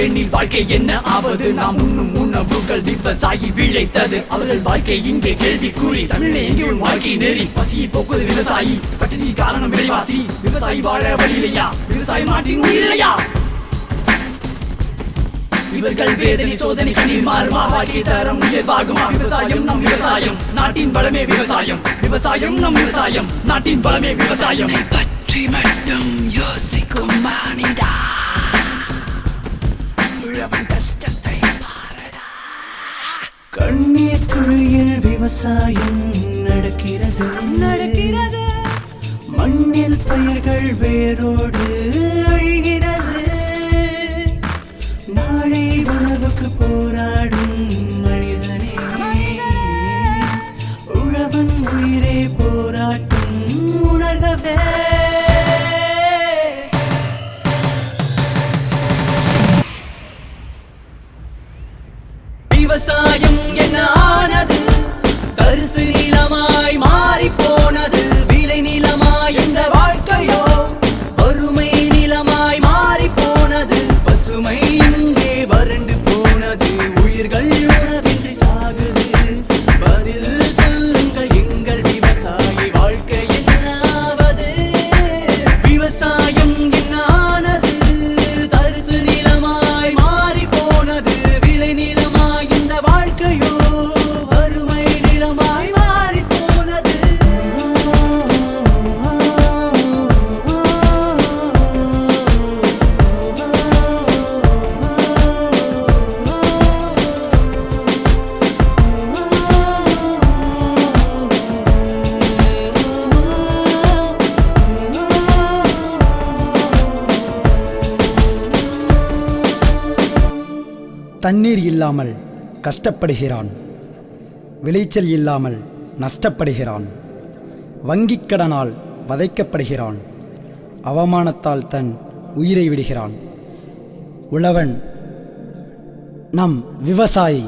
எண்ணில் வாழ்க்கை என்ன ஆவது? நாம் உண்ணும் உணவுகள் விவசாயி விளைத்தது, அவர்கள் வாழ்க்கை இங்கே கேள்விக்குறி. தமிழை எங்கேயும் வாழ்க்கை நெறி, பசியை போக்குவது விவசாயி, பட்டினி காரணம் விலைவாசி. விவசாயி வாழ வழி இல்லையா? விவசாய நாட்டின் உயிர் இல்லையா? இவர்கள் வேதனை சோதனை கண்ணீர் மாறுமா? வாழ்க்கை தரம் உயர்வாகுமா? விவசாயம் நம் விவசாயம், நாட்டின் பலமே விவசாயம். விவசாயம் நம் விவசாயம், நாட்டின் பலமே விவசாயம். பற்றி மட்டும் யோசிக்கும் மானிடா, உழவன் கஷ்டத்தை பாரடா. கண்ணீர் குழியில் விவசாயம் நடக்கிறது. மண்ணில் பயிர்கள் வேரோடு அழிகிறது. நாளை உணவுக்கு போராடும் மனிதனே, உழவன் உயிரே போராட்டம் உணர்கவே. விவசாயம் என்ன ஆனது? தரிசு நிலமாய் மாறி போனது. விளை நிலமாய் இந்த வாழ்க்கையோ வறுமை நிலமாய் மாறி போனது. பசுமை இங்கே வறண்டு போனது. உயிர்கள் உணவின்றி சாகுது. பதில் சொல்லுங்கள் எங்கள் விவசாயி, வாழ்க்கை என்னாவது? விவசாயம் என்ன ஆனது? தரிசு நிலமாய் மாறி போனது. விளை நிலமாய் இந்த வாழ்க்கையோ வறுமை நிலமாய் மாறி போனது. தண்ணீர் இல்லாமல் கஷ்டப்படுகிறான், விளைச்சல் இல்லாமல் நஷ்டப்படுகிறான், வங்கிக் கடனால் வதைக்கப்படுகிறான், அவமானத்தால் தன் உயிரை விடுகிறான். உழவன் நம் விவசாயி.